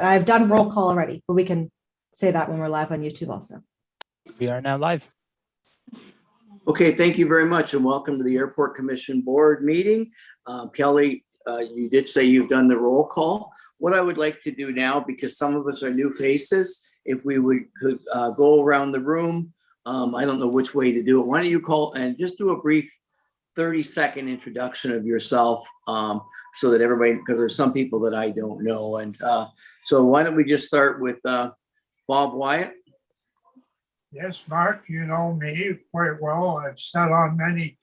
I've done roll call already, but we can say that when we're live on YouTube also. We are now live. Okay, thank you very much and welcome to the Airport Commission Board meeting. Kelly, you did say you've done the roll call. What I would like to do now, because some of us are new faces, if we could go around the room. I don't know which way to do it. Why don't you call and just do a brief 30-second introduction of yourself so that everybody, because there's some people that I don't know. And so why don't we just start with Bob Wyatt? Yes, Mark, you know me quite well. I've sat on many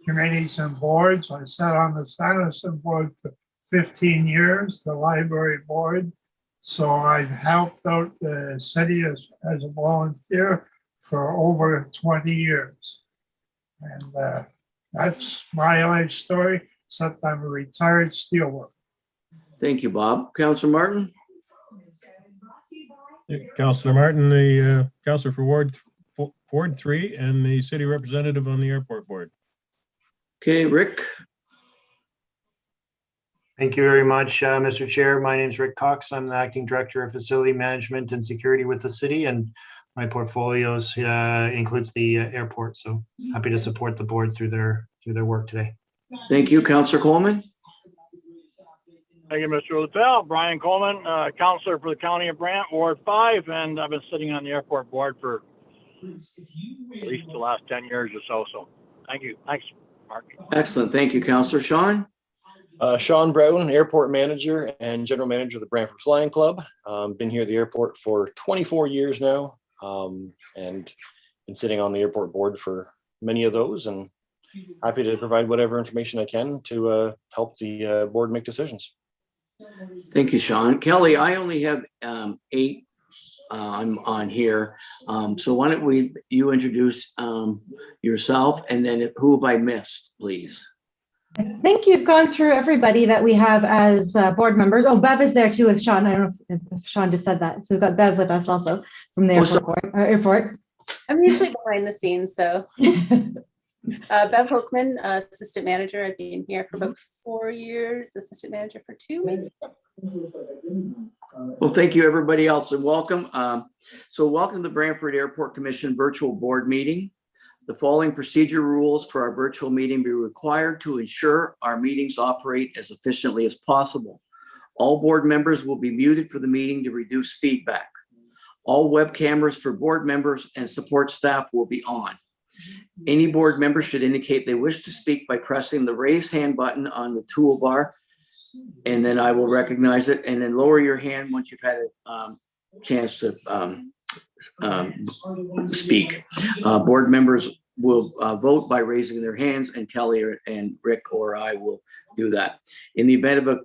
committees and boards. I sat on the Sanderson board for 15 years, the library board. So I've helped out the city as a volunteer for over 20 years. And that's my life story, except I'm a retired steelworker. Thank you, Bob. Councillor Martin? Councillor Martin, the councillor for Ward 3 and the city representative on the airport board. Okay, Rick? Thank you very much, Mr. Chair. My name is Rick Cox. I'm the Acting Director of Facility Management and Security with the city, and my portfolios includes the airport. So happy to support the board through their work today. Thank you, Councillor Coleman. Thank you, Mr. Littell. Brian Coleman, Councillor for the County of Brantford, Ward 5, and I've been sitting on the airport board for at least the last 10 years or so. So thank you. Thanks, Mark. Excellent. Thank you, Councillor. Sean? Sean Brown, Airport Manager and General Manager of the Brantford Flying Club. Been here at the airport for 24 years now, and been sitting on the airport board for many of those, and happy to provide whatever information I can to help the board make decisions. Thank you, Sean. Kelly, I only have 8 I'm on here. So why don't you introduce yourself, and then who have I missed, please? I think you've gone through everybody that we have as board members. Oh, Bev is there too with Sean. I don't know if Sean just said that. So we've got Bev with us also from the airport. I'm usually behind the scenes, so. Bev Hoekman, Assistant Manager. I've been here for about 4 years, Assistant Manager for 2, maybe. Well, thank you, everybody else, and welcome. So welcome to the Brantford Airport Commission virtual board meeting. The following procedure rules for our virtual meeting be required to ensure our meetings operate as efficiently as possible. All board members will be muted for the meeting to reduce feedback. All web cameras for board members and support staff will be on. Any board member should indicate they wish to speak by pressing the raise hand button on the toolbar, and then I will recognize it, and then lower your hand once you've had a chance to speak. Board members will vote by raising their hands, and Kelly and Rick or I will do that. In the event of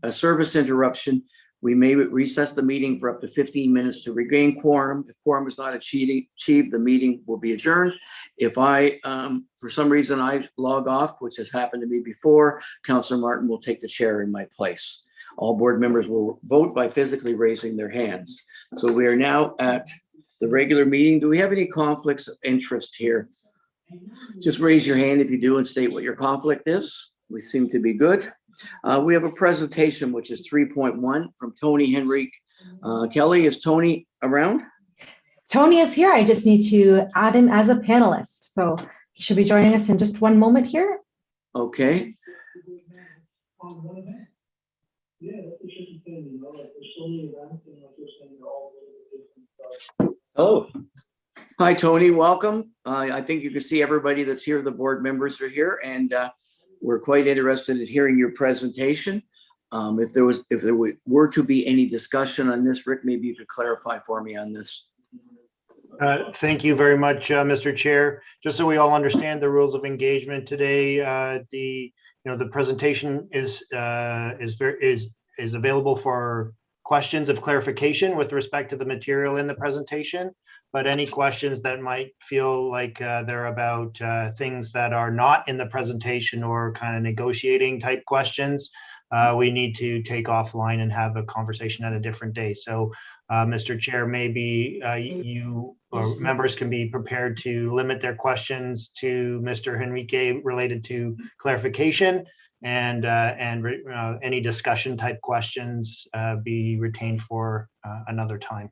a service interruption, we may recess the meeting for up to 15 minutes to regain quorum. If quorum is not achieved, the meeting will be adjourned. If for some reason I log off, which has happened to me before, Councillor Martin will take the chair in my place. All board members will vote by physically raising their hands. So we are now at the regular meeting. Do we have any conflicts of interest here? Just raise your hand if you do and state what your conflict is. We seem to be good. We have a presentation, which is 3.1 from Tony Henrique. Kelly, is Tony around? Tony is here. I just need to add him as a panelist. So he should be joining us in just one moment here. Okay. Hello. Hi, Tony. Welcome. I think you can see everybody that's here. The board members are here, and we're quite interested in hearing your presentation. If there were to be any discussion on this, Rick, maybe you could clarify for me on this. Thank you very much, Mr. Chair. Just so we all understand the rules of engagement today, the presentation is available for questions of clarification with respect to the material in the presentation. But any questions that might feel like they're about things that are not in the presentation or kind of negotiating type questions, we need to take offline and have a conversation at a different day. So, Mr. Chair, maybe you or members can be prepared to limit their questions to Mr. Henrique related to clarification, and any discussion type questions be retained for another time.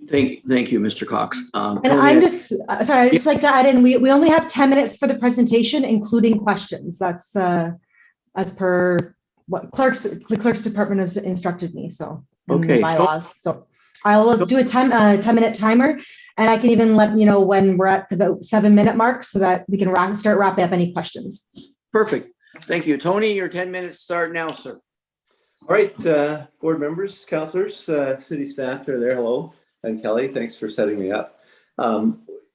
Thank you, Mr. Cox. And Tony, I'm just, sorry, I'd just like to add in, we only have 10 minutes for the presentation, including questions. That's as per what the clerk's department has instructed me, so. in the Okay. Bylaws, so I'll do a 10-minute timer, and I can even let you know when we're at about 7-minute mark so that we can start wrapping up any questions. Perfect. Thank you. Tony, your 10 minutes start now, sir. All right, board members, councilors, city staff are there. Hello. And Kelly, thanks for setting me up.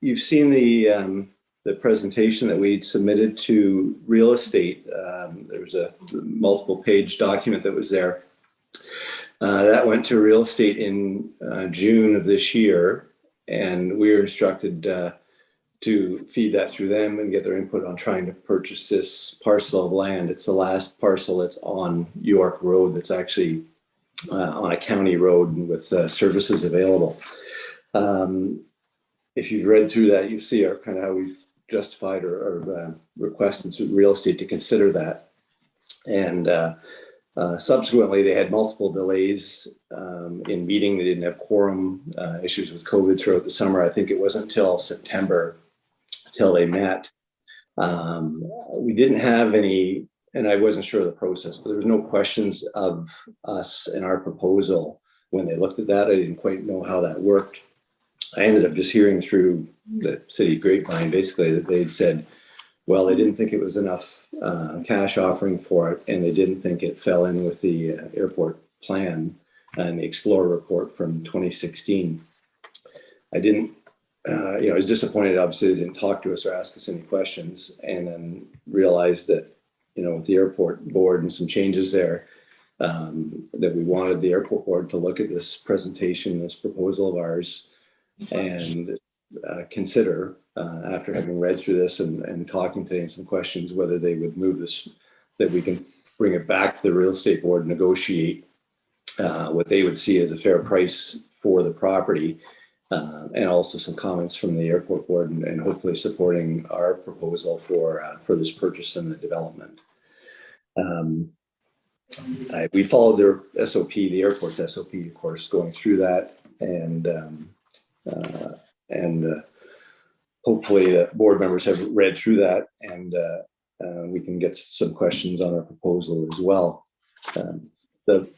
You've seen the presentation that we submitted to real estate. There was a multiple page document that was there. That went to real estate in June of this year, and we were instructed to feed that through them and get their input on trying to purchase this parcel of land. It's the last parcel that's on York Road that's actually on a county road with services available. If you've read through that, you see our kind of how we've justified or requested through real estate to consider that. And subsequently, they had multiple delays in meeting. They didn't have quorum, issues with COVID throughout the summer. I think it wasn't until September till they met. We didn't have any, and I wasn't sure of the process, but there was no questions of us and our proposal when they looked at that. I didn't quite know how that worked. I ended up just hearing through the city grapevine, basically, that they'd said, well, they didn't think it was enough cash offering for it, and they didn't think it fell in with the airport plan and the Explorer report from 2016. I didn't, I was disappointed, obviously, they didn't talk to us or ask us any questions, and then realized that, with the airport board and some changes there, that we wanted the airport board to look at this presentation, this proposal of ours, and consider, after having read through this and talking today, some questions, whether they would move this, that we can bring it back to the real estate board, negotiate what they would see as a fair price for the property, and also some comments from the airport board, and hopefully supporting our proposal for this purchase and the development. We followed their SOP, the airport's SOP, of course, going through that, and hopefully the board members have read through that, and we can get some questions on our proposal as well. The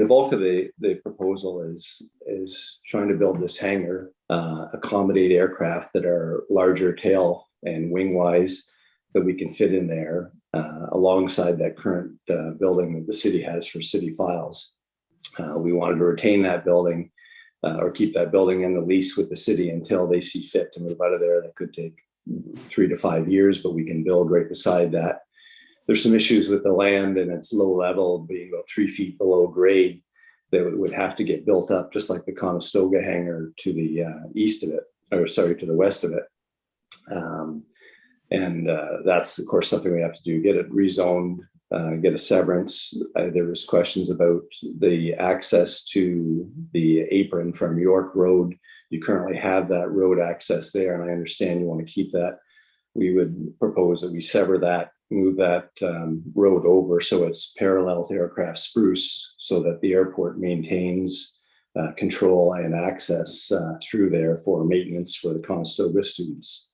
bulk of the proposal is trying to build this hangar, accommodate aircraft that are larger tail and wing wise, that we can fit in there alongside that current building that the city has for city files. We wanted to retain that building or keep that building in the lease with the city until they see fit to move out of there. That could take 3 to 5 years, but we can build right beside that. There's some issues with the land, and it's low level, being about 3 feet below grade, that would have to get built up, just like the Conestoga hangar to the east of it, to the west of it. That's, of course, something we have to do, get it rezoned, get a severance. There was questions about the access to the Apron from York Road. You currently have that road access there, and I understand you want to keep that. We would propose that we sever that, move that road over so it's parallel to aircraft spruce, so that the airport maintains control and access through there for maintenance for the Conestoga students.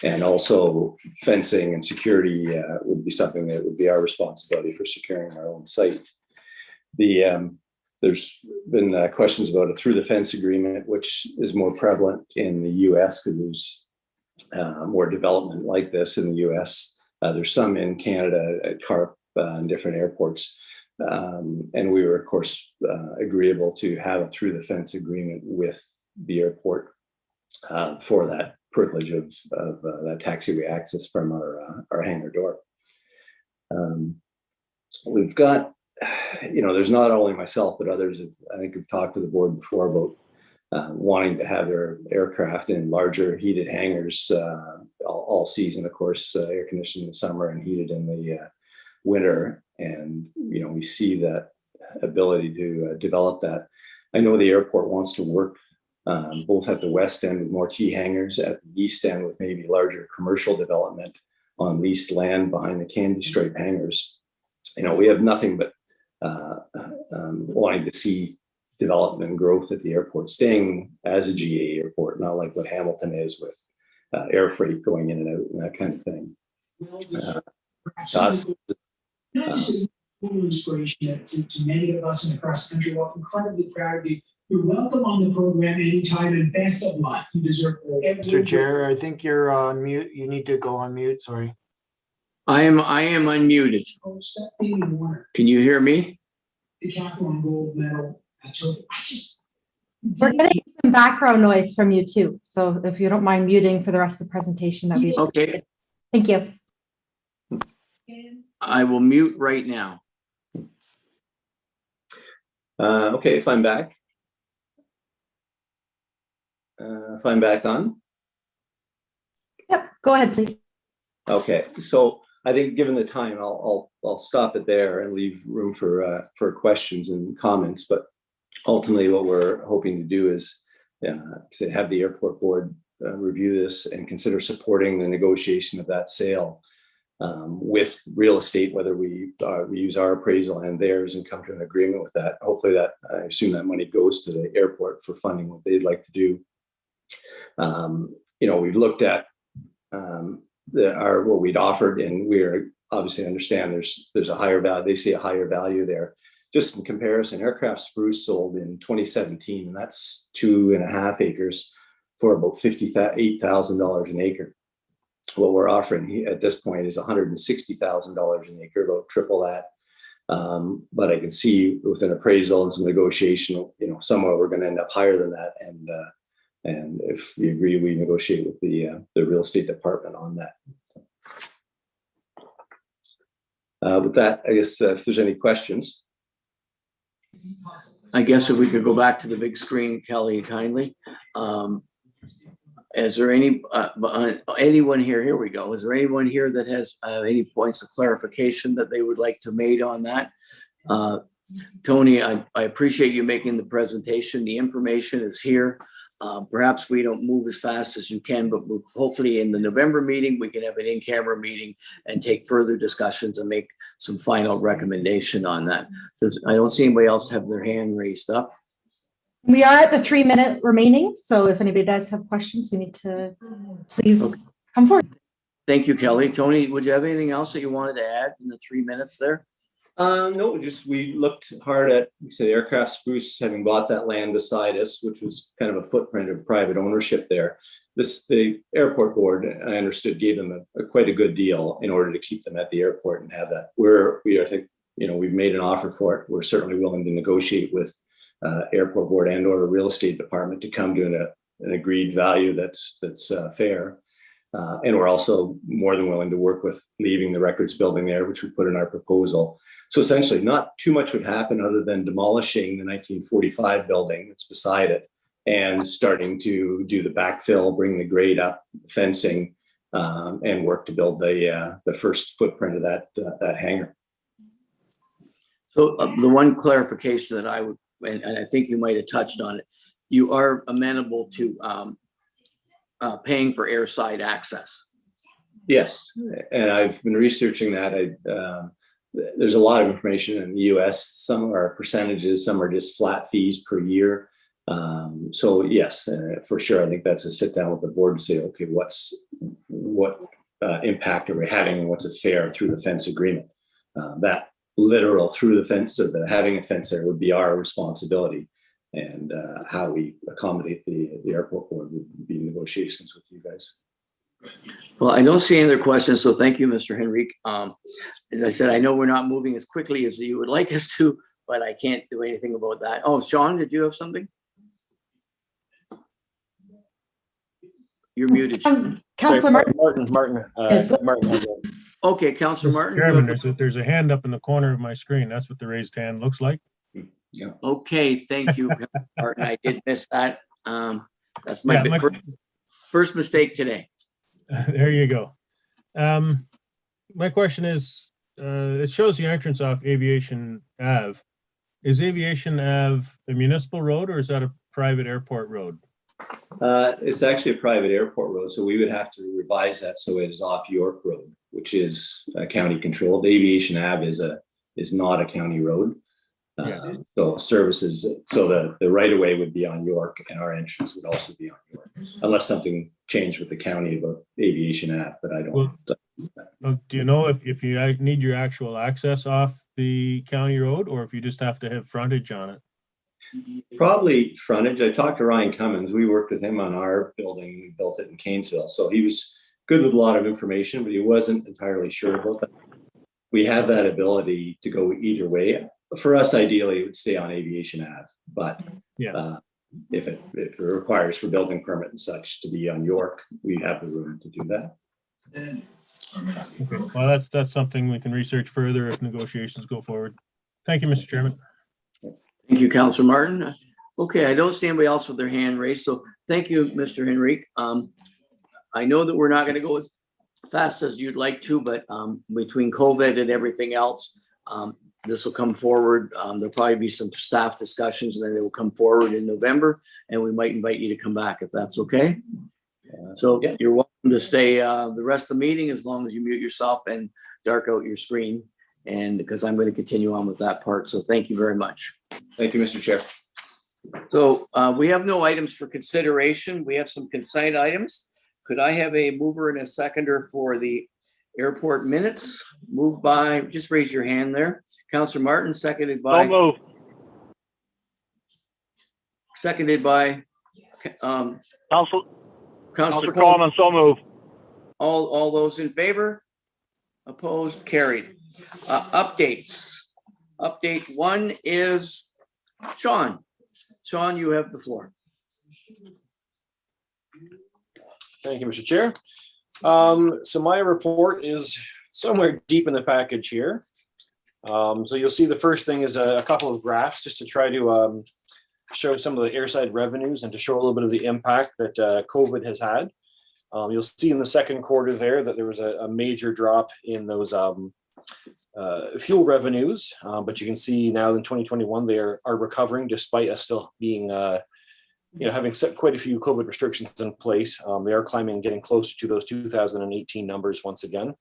And also fencing and security would be something that would be our responsibility for securing our own site. There's been questions about a through the fence agreement, which is more prevalent in the US because there's more development like this in the US. There's some in Canada at CARP and different airports. And we were, of course, agreeable to have a through the fence agreement with the airport for that privilege of that taxiway access from our hangar door. We've got, there's not only myself, but others I think have talked to the board before about wanting to have their aircraft in larger heated hangars all season, of course, air conditioned in the summer and heated in the winter. And, we see that ability to develop that. I know the airport wants to work both at the west end with more T hangars, at the east end with maybe larger commercial development on leased land behind the candy stripe hangars. You know, we have nothing but wanting to see development and growth at the airport, staying as a GA airport, not like what Hamilton is with air freight going in and out and that kind of thing. Inspiration to many of us in the cross country. We're incredibly proud of you. You're welcome on the program anytime, and best of luck. You deserve it. Mr. Chair, I think you're on mute. You need to go on mute. Sorry. I am unmuted. Can you hear me? The Catherine Gold Medal. I just. We're getting some background noise from you too. So if you don't mind muting for the rest of the presentation, that'd be Okay. Thank you. I will mute right now. Okay, if I'm back. If I'm back on. Yep, go ahead, please. Okay, so I think given the time, I'll stop it there and leave room for questions and comments. But ultimately, what we're hoping to do is have the airport board review this and consider supporting the negotiation of that sale with real estate, whether we use our appraisal and theirs and come to an agreement with that. Hopefully, that I assume that money goes to the airport for funding what they'd like to do. You know, we've looked at what we'd offered, and we're obviously understand there's a higher value. They see a higher value there. Just in comparison, Aircraft Spruce sold in 2017, and that's 2.5 acres for about $58,000 an acre. What we're offering at this point is $160,000 an acre, about triple that. But I can see with an appraisal and some negotiation, you know, somewhere we're going to end up higher than that. And if we agree, we negotiate with the real estate department on that. With that, I guess if there's any questions. I guess if we could go back to the big screen, Kelly, kindly. Is there anyone here we go. Is there anyone here that has any points of clarification that they would like to make on that? Tony, I appreciate you making the presentation. The information is here. Perhaps we don't move as fast as you can, but hopefully in the November meeting, we can have an in-camera meeting and take further discussions and make some final recommendation on that. I don't see anybody else have their hand raised up. We are at the 3-minute remaining. So if anybody does have questions, we need to please come forward. Thank you, Kelly. Tony, would you have anything else that you wanted to add in the 3 minutes there? No, just we looked hard at, we said Aircraft Spruce having bought that land beside us, which was kind of a footprint of private ownership there. The airport board, I understood, gave them quite a good deal in order to keep them at the airport and have that. I think, you know, we've made an offer for it. We're certainly willing to negotiate with airport board and or a real estate department to come to an agreed value that's fair. And we're also more than willing to work with leaving the records building there, which we put in our proposal. So essentially not too much would happen other than demolishing the 1945 building that's beside it and starting to do the backfill, bring the grade up, fencing, and work to build the first footprint of that hangar. So the one clarification that I would, and I think you might have touched on it, you are amenable to paying for airside access. Yes, and I've been researching that. There's a lot of information in the US. Some are percentages, some are just flat fees per year. So yes, for sure. I think that's a sit down with the board to say, okay, what impact are we having and what's it fair through the fence agreement? That literal through the fence, or the having a fence there would be our responsibility. And how we accommodate the airport board would be negotiations with you guys. Well, I don't see any other questions, so thank you, Mr. Henrique. As I said, I know we're not moving as quickly as you would like us to, but I can't do anything about that. Oh, Sean, did you have something? You're muted. Councillor Martin. Martin has a. Okay, Councillor Martin. Chairman, there's a hand up in the corner of my screen. That's what the raised hand looks like. Yeah. Okay, thank you, Martin. I did miss that. That's my first mistake today. There you go. My question is, it shows the entrance off Aviation Ave. Is Aviation Ave a municipal road or is that a private airport road? It's actually a private airport road, so we would have to revise that so it is off York Road, which is county controlled. Aviation Ave is not a county road. Yeah. So services, so the right of way would be on York, and our entrance would also be on York, unless something changed with the county about Aviation Ave, but I don't. Well, do you know if you need your actual access off the county road, or if you just have to have frontage on it? Probably frontage. I talked to Ryan Cummins. We worked with him on our building. We built it in Canesville. So he was good with a lot of information, but he wasn't entirely sure about that. We have that ability to go either way. For us, ideally, it would stay on Aviation Ave, but Yeah. If it requires for building permit and such to be on York, we have the room to do that. Okay. Well, that's something we can research further if negotiations go forward. Thank you, Mr. Chairman. Thank you, Councillor Martin. Okay, I don't see anybody else with their hand raised, so thank you, Mr. Henrique. I know that we're not going to go as fast as you'd like to, but between COVID and everything else, this will come forward. There'll probably be some staff discussions, and then it will come forward in November, and we might invite you to come back if that's okay. So Yeah. you're welcome to stay the rest of the meeting as long as you mute yourself and dark out your screen, and because I'm going to continue on with that part. So thank you very much. Thank you, Mr. Chair. So we have no items for consideration. We have some consent items. Could I have a mover and a seconder for the airport minutes? Moved by, just raise your hand there. Councillor Martin, seconded by. So move. Seconded by. Councilor Councillor Coleman, so move. All those in favor? Opposed, carried. Updates. Update 1 is Sean. Sean, you have the floor. Thank you, Mr. Chair. So my report is somewhere deep in the package here. So you'll see the first thing is a couple of graphs just to try to show some of the airside revenues and to show a little bit of the impact that COVID has had. You'll see in the second quarter there that there was a major drop in those fuel revenues, but you can see now in 2021 they are recovering despite us still being having set quite a few COVID restrictions in place. They are climbing, getting closer to those 2018 numbers once again.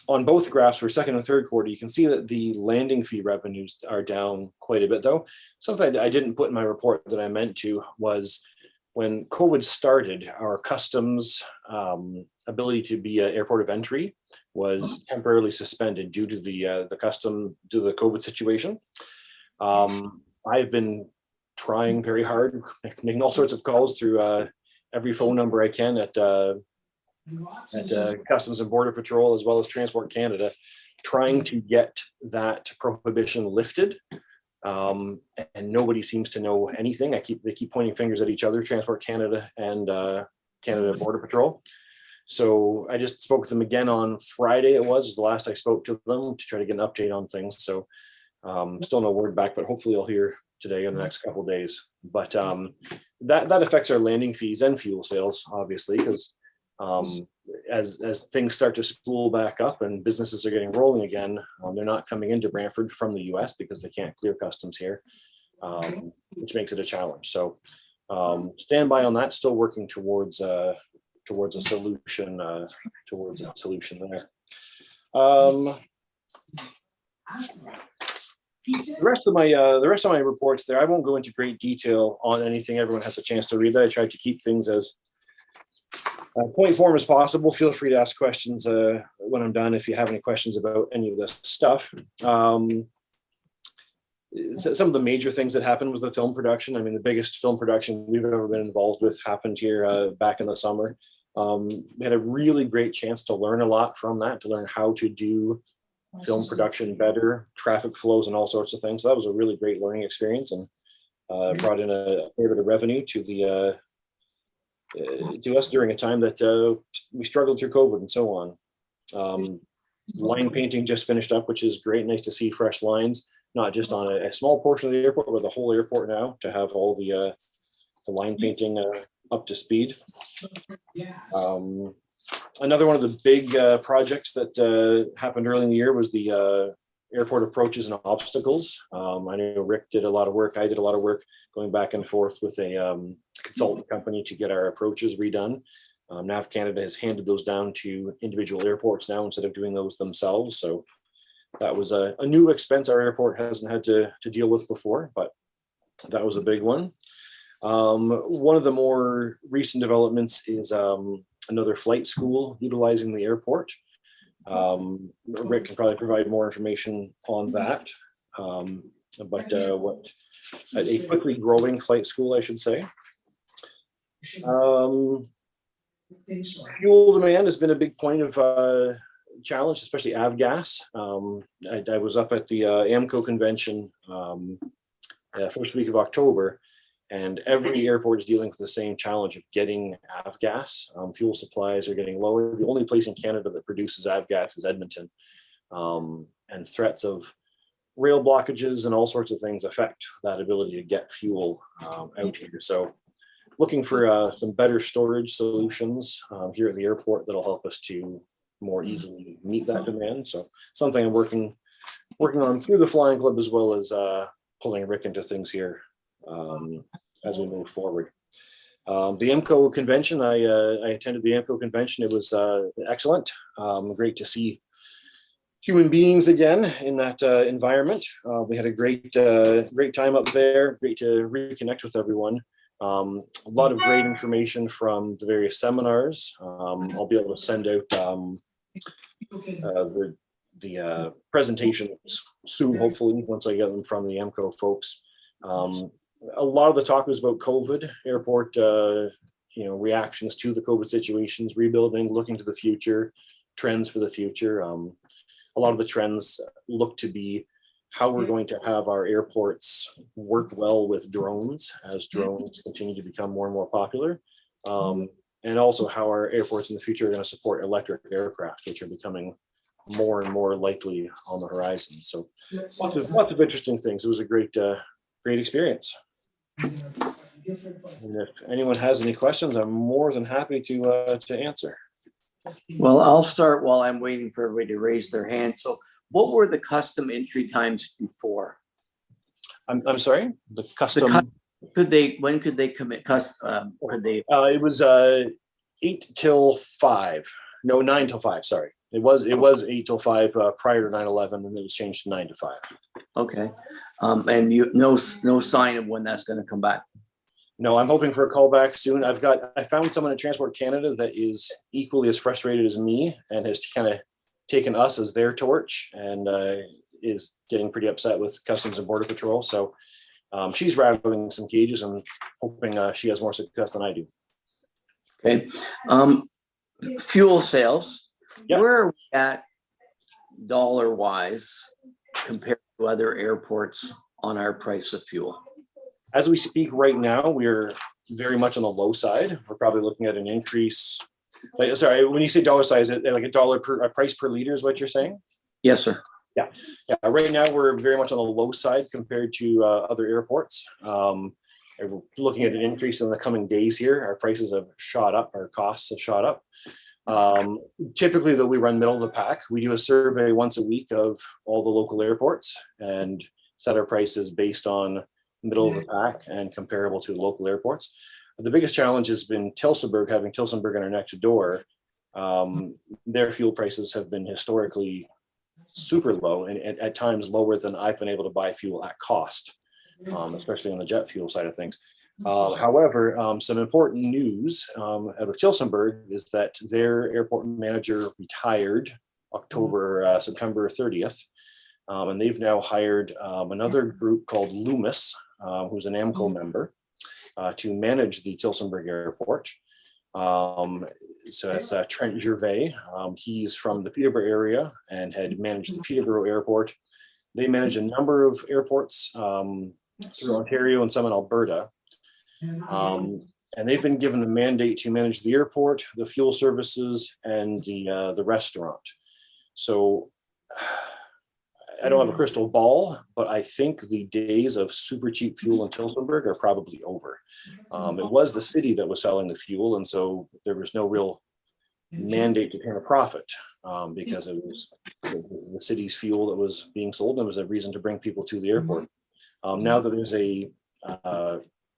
On both graphs for second and third quarter, you can see that the landing fee revenues are down quite a bit though. Something I didn't put in my report that I meant to was when COVID started, our customs ability to be an airport of entry was temporarily suspended due to the COVID situation. I've been trying very hard, making all sorts of calls through every phone number I can at Customs and Border Patrol, as well as Transport Canada, trying to get that prohibition lifted. And nobody seems to know anything. They keep pointing fingers at each other, Transport Canada and Canada Border Patrol. So I just spoke with them again on Friday. It was the last I spoke to them to try to get an update on things. So still no word back, but hopefully I'll hear today in the next couple of days. But that affects our landing fees and fuel sales, obviously, because as things start to spool back up and businesses are getting rolling again, they're not coming into Brantford from the US because they can't clear customs here, which makes it a challenge. So stand by on that, still working towards a solution there. The rest of my reports there, I won't go into great detail on anything. Everyone has a chance to read that. I tried to keep things as point form as possible. Feel free to ask questions when I'm done if you have any questions about any of this stuff. Some of the major things that happened was the film production. I mean, the biggest film production we've ever been involved with happened here back in the summer. We had a really great chance to learn a lot from that, to learn how to do film production better, traffic flows and all sorts of things. So that was a really great learning experience, and brought in a fair bit of revenue to us during a time that we struggled through COVID and so on. Line painting just finished up, which is great. Nice to see fresh lines, not just on a small portion of the airport, but the whole airport now, to have all the line painting up to speed. Another one of the big projects that happened early in the year was the airport approaches and obstacles. I know Rick did a lot of work. I did a lot of work going back and forth with a consultant company to get our approaches redone. NAV Canada has handed those down to individual airports now instead of doing those themselves. So that was a new expense our airport hasn't had to deal with before, but that was a big one. One of the more recent developments is another flight school utilizing the airport. Rick can probably provide more information on that. But a quickly growing flight school, I should say. Fuel demand has been a big point of challenge, especially avgas. I was up at the Emco Convention first week of October, and every airport is dealing with the same challenge of getting avgas. Fuel supplies are getting lower. The only place in Canada that produces avgas is Edmonton, and threats of rail blockages and all sorts of things affect that ability to get fuel out here. So looking for some better storage solutions here at the airport that'll help us to more easily meet that demand. So something I'm working on through the Flying Club, as well as pulling Rick into things here as we move forward. The Emco Convention, I attended the Emco Convention. It was excellent. Great to see human beings again in that environment. We had a great time up there. Great to reconnect with everyone. A lot of great information from the various seminars. I'll be able to send out the presentations soon, hopefully, once I get them from the Emco folks. A lot of the talk was about COVID, airport, reactions to the COVID situations, rebuilding, looking to the future, trends for the future. A lot of the trends look to be how we're going to have our airports work well with drones as drones continue to become more and more popular. And also how our airports in the future are going to support electric aircraft, which are becoming more and more likely on the horizon. So lots of interesting things. It was a great experience. And if anyone has any questions, I'm more than happy to answer. Well, I'll start while I'm waiting for everybody to raise their hand. So what were the custom entry times before? I'm sorry, the custom. When could they commit? It was 8 till 5. No, 9 till 5. Sorry, it was 8 till 5 prior to 9/11, and it was changed to 9 to 5. Okay, and no sign of when that's going to come back. No, I'm hoping for a call back soon. I found someone at Transport Canada that is equally as frustrated as me and has kind of taken us as their torch and is getting pretty upset with Customs and Border Patrol. So she's rattling some cages and hoping she has more success than I do. Okay. Fuel sales. Yep. Where are we at dollar-wise compared to other airports on our price of fuel? As we speak right now, we're very much on the low side. We're probably looking at an increase. Sorry, when you say dollar size, like a price per liter is what you're saying? Yes, sir. Yeah. Right now, we're very much on the low side compared to other airports. We're looking at an increase in the coming days here. Our prices have shot up. Our costs have shot up. Typically, though, we run middle of the pack. We do a survey once a week of all the local airports and set our prices based on middle of the pack and comparable to local airports. The biggest challenge has been Tilsonburg, having Tilsonburg in our next door. Their fuel prices have been historically super low and at times lower than I've been able to buy fuel at cost, especially on the jet fuel side of things. However, some important news out of Tilsonburg is that their airport manager retired September 30th. And they've now hired another group called Loomis, who's an Emco member, to manage the Tilsonburg airport. So that's Trent Gervais. He's from the Peterborough area and had managed the Peterborough airport. They manage a number of airports through Ontario and some in Alberta. And they've been given the mandate to manage the airport, the fuel services, and the restaurant. So I don't have a crystal ball, but I think the days of super cheap fuel in Tilsonburg are probably over. It was the city that was selling the fuel, and so there was no real mandate to turn a profit because it was the city's fuel that was being sold, and it was a reason to bring people to the airport. Now that there's a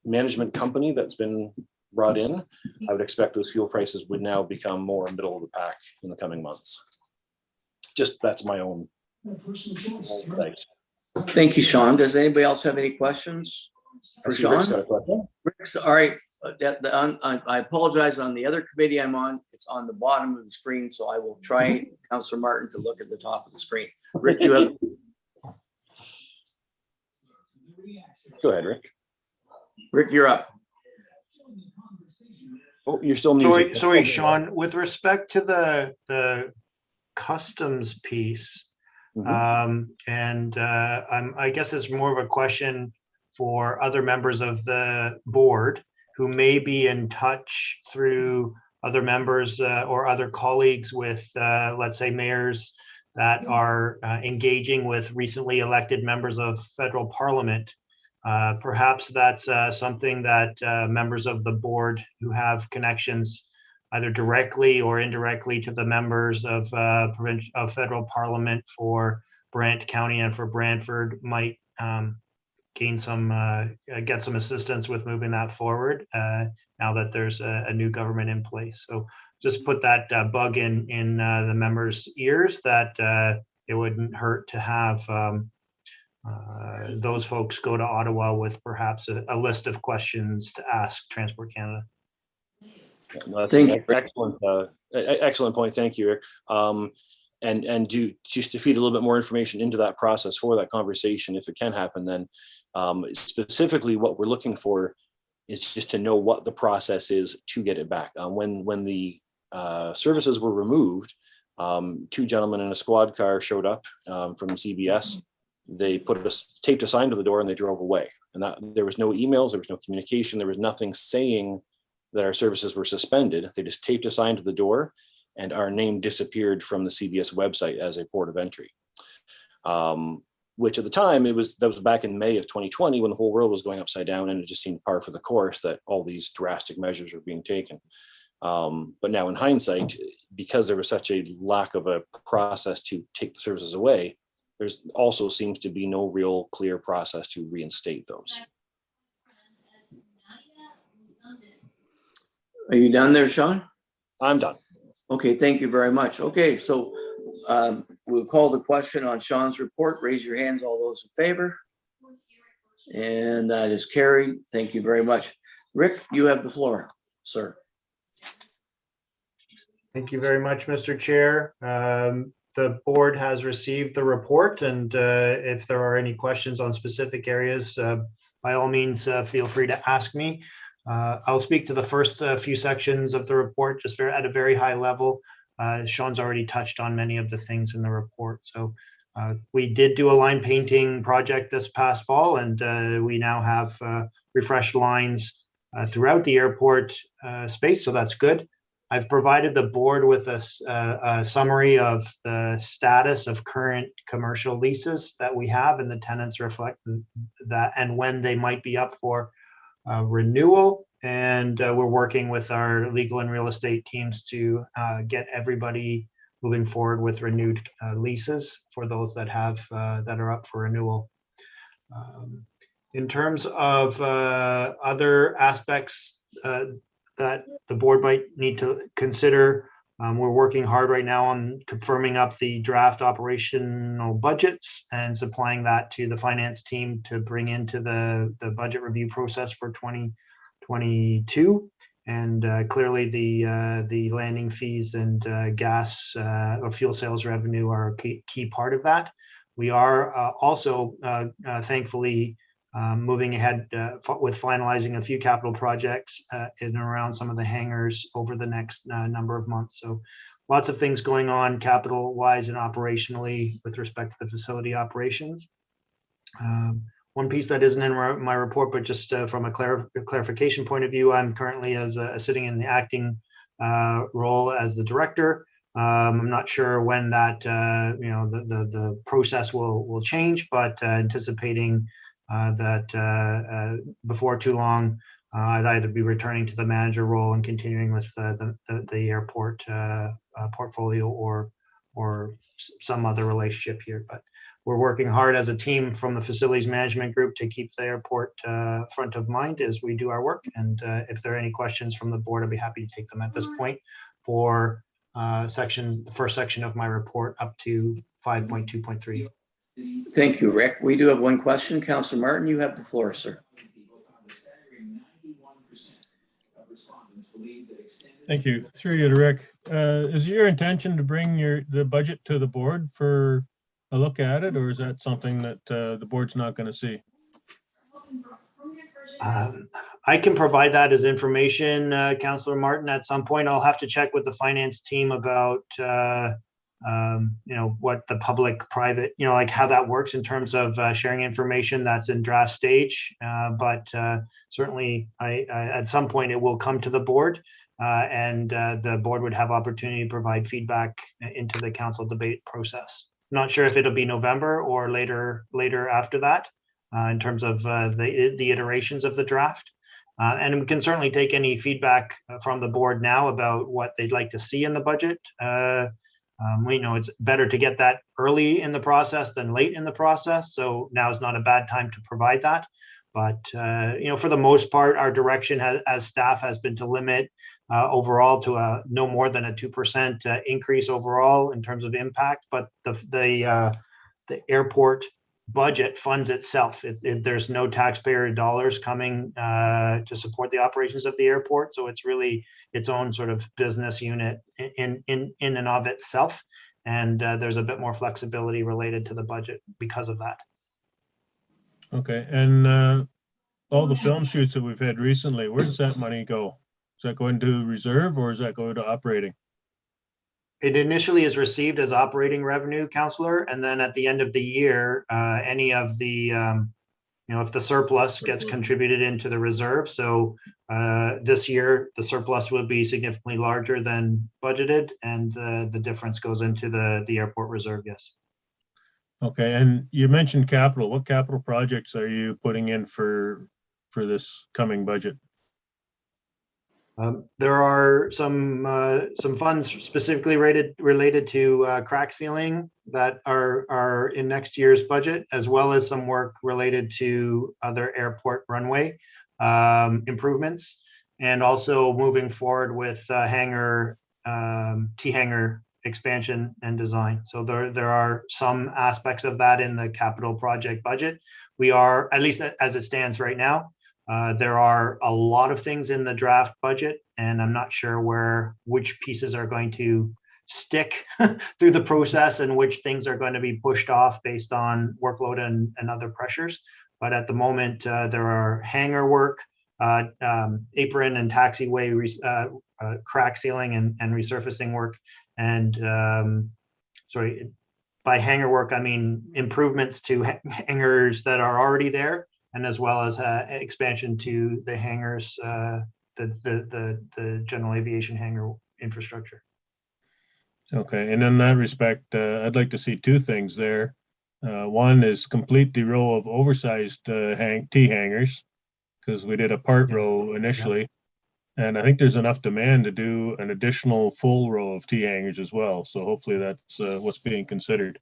management company that's been brought in, I would expect those fuel prices would now become more middle of the pack in the coming months. Just that's my own. Thank you, Sean. Does anybody else have any questions for I see Rick's got Sean? a question. Rick's, all right. I apologize, on the other committee I'm on, it's on the bottom of the screen, so I will try, Councillor Martin, to look at the top of the screen. Rick, you have. Go ahead, Rick. Rick, you're up. Oh, you're still muted. Sorry, Sean, with respect to the customs piece, I guess it's more of a question for other members of the board who may be in touch through other members or other colleagues with, let's say, mayors that are engaging with recently elected members of federal parliament. Perhaps that's something that members of the board who have connections either directly or indirectly to the members of federal parliament for Brant County and for Brantford might gain some, get some assistance with moving that forward now that there's a new government in place. So just put that bug in the members' ears that it wouldn't hurt to have those folks go to Ottawa with perhaps a list of questions to ask Transport Canada. Excellent point. Thank you, Rick. And just to feed a little bit more information into that process for that conversation, if it can happen, then specifically what we're looking for is just to know what the process is to get it back. When the services were removed, two gentlemen in a squad car showed up from CBS. They put taped a sign to the door and they drove away. And that there was no emails, there was no communication, there was nothing saying that our services were suspended. They just taped a sign to the door, and our name disappeared from the CBS website as a port of entry. Which at the time that was back in May of 2020 when the whole world was going upside down, and it just seemed par for the course that all these drastic measures were being taken. But now in hindsight, because there was such a lack of a process to take the services away, there's also seems to be no real clear process to reinstate those. Are you done there, Sean? I'm done. Okay, thank you very much. Okay, so we'll call the question on Sean's report. Raise your hands, all those in favor. And that is carried. Thank you very much. Rick, you have the floor, sir. Thank you very much, Mr. Chair. The board has received the report, and if there are any questions on specific areas, by all means, feel free to ask me. I'll speak to the first few sections of the report just at a very high level. Sean's already touched on many of the things in the report. So we did do a line painting project this past fall, and we now have refreshed lines throughout the airport space, so that's good. I've provided the board with a summary of the status of current commercial leases that we have, and the tenants reflect that and when they might be up for renewal. And we're working with our legal and real estate teams to get everybody moving forward with renewed leases for those that have that are up for renewal. In terms of other aspects that the board might need to consider, we're working hard right now on confirming up the draft operational budgets and supplying that to the finance team to bring into the budget review process for 2022. And clearly the landing fees and gas or fuel sales revenue are a key part of that. We are also thankfully moving ahead with finalizing a few capital projects in and around some of the hangars over the next number of months. So lots of things going on capital wise and operationally with respect to the facility operations. One piece that isn't in my report, but just from a clarification point of view, I'm currently sitting in the acting role as the director. I'm not sure when that the process will change, but anticipating that before too long, I'd either be returning to the manager role and continuing with the airport portfolio or some other relationship here. But we're working hard as a team from the facilities management group to keep the airport front of mind as we do our work. And if there are any questions from the board, I'd be happy to take them at this point for the first section of my report up to 5.2.3. Thank you, Rick. We do have one question. Councillor Martin, you have the floor, sir. Thank you. Through you to Rick. Is it your intention to bring the budget to the board for a look at it, or is that something that the board's not going to see? I can provide that as information, Councillor Martin. At some point, I'll have to check with the finance team about what the public-private, like how that works in terms of sharing information that's in draft stage. But certainly, at some point, it will come to the board, and the board would have opportunity to provide feedback into the council debate process. Not sure if it'll be November or later after that, in terms of the iterations of the draft. And we can certainly take any feedback from the board now about what they'd like to see in the budget. We know it's better to get that early in the process than late in the process. So now is not a bad time to provide that. But, for the most part, our direction as staff has been to limit overall to no more than a 2% increase overall in terms of impact. But the airport budget funds itself. There's no taxpayer dollars coming to support the operations of the airport. So it's really its own sort of business unit in and of itself. And there's a bit more flexibility related to the budget because of that. Okay. And all the film shoots that we've had recently, where does that money go? Does that go into reserve or does that go to operating? It initially is received as operating revenue, Councillor, and then at the end of the year, any of the, if the surplus gets contributed into the reserve. So this year, the surplus will be significantly larger than budgeted, and the difference goes into the airport reserve, yes. Okay, and you mentioned capital. What capital projects are you putting in for this coming budget? There are some funds specifically related to crack sealing that are in next year's budget, as well as some work related to other airport runway improvements, and also moving forward with hangar T-hangar expansion and design. So there are some aspects of that in the capital project budget. We are, at least as it stands right now, there are a lot of things in the draft budget, and I'm not sure which pieces are going to stick through the process and which things are going to be pushed off based on workload and other pressures. But at the moment, there are hangar work, apron and taxiway crack sealing and resurfacing work. And by hangar work, I mean improvements to hangars that are already there, and as well as expansion to the hangars, the general aviation hangar infrastructure. Okay, and in that respect, I'd like to see two things there. One is complete the row of oversized T-hangars, because we did a part row initially, and I think there's enough demand to do an additional full row of T-hangars as well. So hopefully that's what's being considered.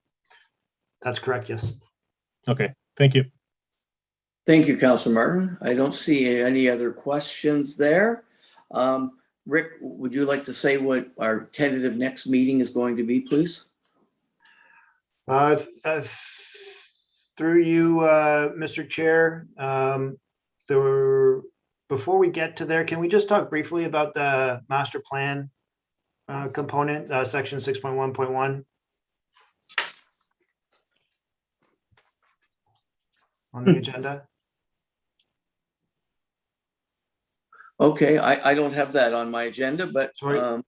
That's correct, yes. Okay, thank you. Thank you, Councillor Martin. I don't see any other questions there. Rick, would you like to say what our tentative next meeting is going to be, please? Through you, Mr. Chair, before we get to there, can we just talk briefly about the master plan component, section 6.1.1? On the agenda? Okay, I don't have that on my agenda, but sorry,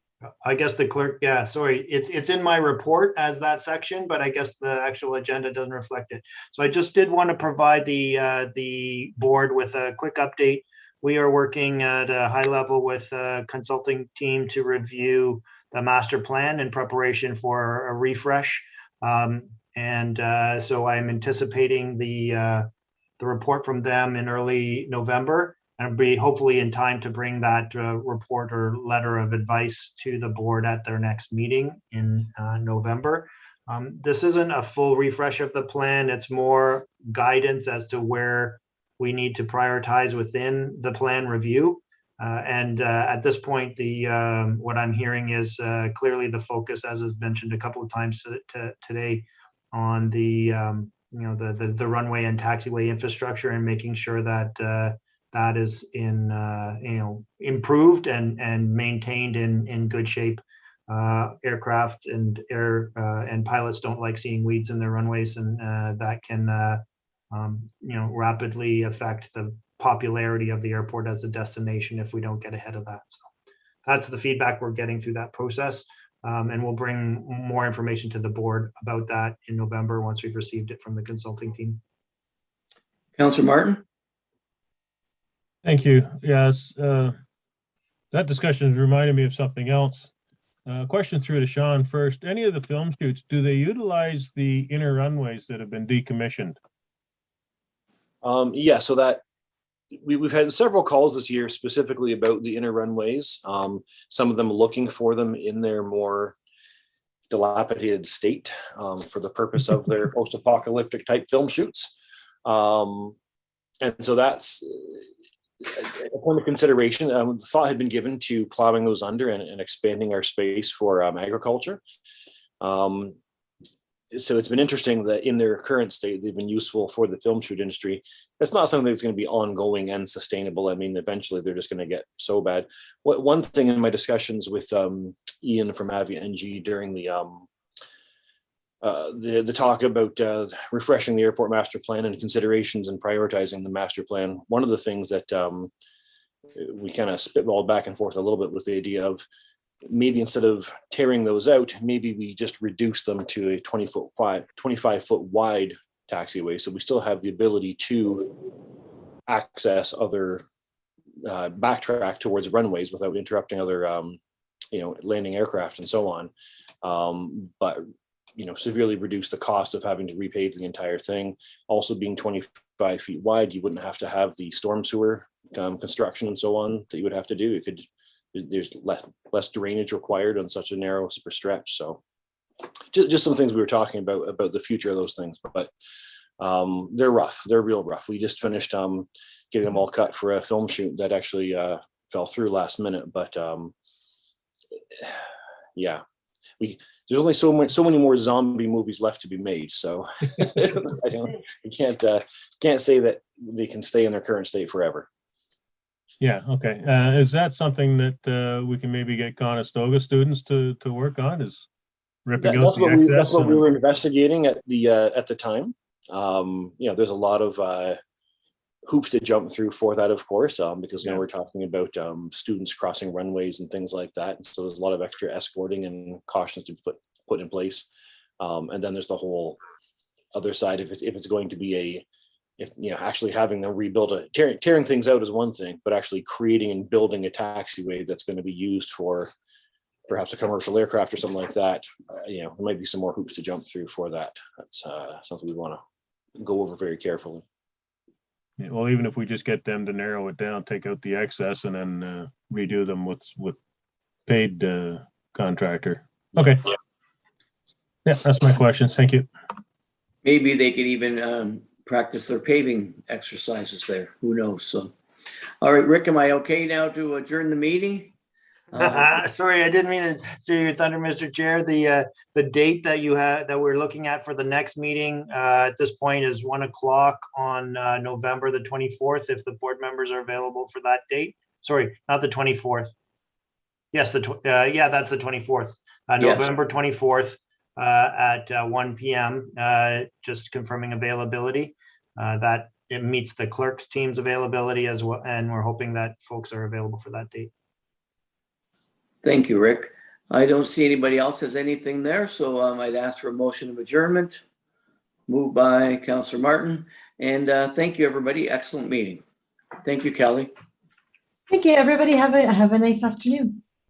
I guess the clerk, sorry, it's in my report as that section, but I guess the actual agenda doesn't reflect it. So I just did want to provide the board with a quick update. We are working at a high level with a consulting team to review the master plan in preparation for a refresh. So I'm anticipating the report from them in early November. and be hopefully in time to bring that report or letter of advice to the board at their next meeting in November. This isn't a full refresh of the plan. It's more guidance as to where we need to prioritize within the plan review. At this point, what I'm hearing is clearly the focus, as is mentioned a couple of times today, on the the runway and taxiway infrastructure, and making sure that that is in improved and maintained in good shape. Aircraft and pilots don't like seeing weeds in their runways, and that can rapidly affect the popularity of the airport as a destination if we don't get ahead of that. So that's the feedback we're getting through that process, and we'll bring more information to the board about that in November once we've received it from the consulting team. Councillor Martin? Thank you. Yes, that discussion reminded me of something else. Question through to Sean first. Any of the film shoots, do they utilize the inner runways that have been decommissioned? Yeah, so that we've had several calls this year specifically about the inner runways. Some of them looking for them in their more dilapidated state for the purpose of their post-apocalyptic type film shoots. And so that's a point of consideration. Thought had been given to plowing those under and expanding our space for agriculture. So it's been interesting that in their current state, they've been useful for the film shoot industry. It's not something that's going to be ongoing and sustainable. I mean, eventually they're just going to get so bad. One thing in my discussions with Ian from Avia NG during the talk about refreshing the airport master plan and considerations and prioritizing the master plan, one of the things that we kind of spitballed back and forth a little bit was the idea of maybe instead of tearing those out, maybe we just reduce them to a 25-foot wide taxiway. So we still have the ability to access other backtrack towards runways without interrupting other, landing aircraft and so on. But severely reduce the cost of having to repave the entire thing. Also being 25 feet wide, you wouldn't have to have the storm sewer construction and so on that you would have to do. There's less drainage required on such a narrow stretch. So just some things we were talking about the future of those things, but they're rough. They're real rough. We just finished getting them all cut for a film shoot that actually fell through last minute. But yeah, there's only so many more zombie movies left to be made. So you can't say that they can stay in their current state forever. Yeah, okay. Is that something that we can maybe get Conestoga students to work on? Is ripping out the excess? That's what we were investigating at the time. There's a lot of hoops to jump through for that, of course, because we're talking about students crossing runways and things like that. And so there's a lot of extra escorting and cautions to put in place. And then there's the whole other side. If it's going to be actually having them rebuild tearing things out is one thing, but actually creating and building a taxiway that's going to be used for perhaps a commercial aircraft or something like that, there might be some more hoops to jump through for that. That's something we want to go over very carefully. Yeah, well, even if we just get them to narrow it down, take out the excess, and then redo them with paid contractor. Okay. Yeah, that's my questions. Thank you. Maybe they could even practice their paving exercises there. Who knows? So, all right, Rick, am I okay now to adjourn the meeting? Sorry, I didn't mean to steal your thunder, Mr. Chair. The date that you had that we're looking at for the next meeting at this point is 1 o'clock on November the 24th. If the board members are available for that date. Sorry, not the 24th. Yes, that's the 24th. November 24th at 1 p.m. Just confirming availability. That it meets the clerk's team's availability as well, and we're hoping that folks are available for that date. Thank you, Rick. I don't see anybody else has anything there, so I'd ask for a motion of adjournment. Moved by Councillor Martin, and thank you, everybody. Excellent meeting. Thank you, Kelly. Thank you, everybody. Have a nice afternoon.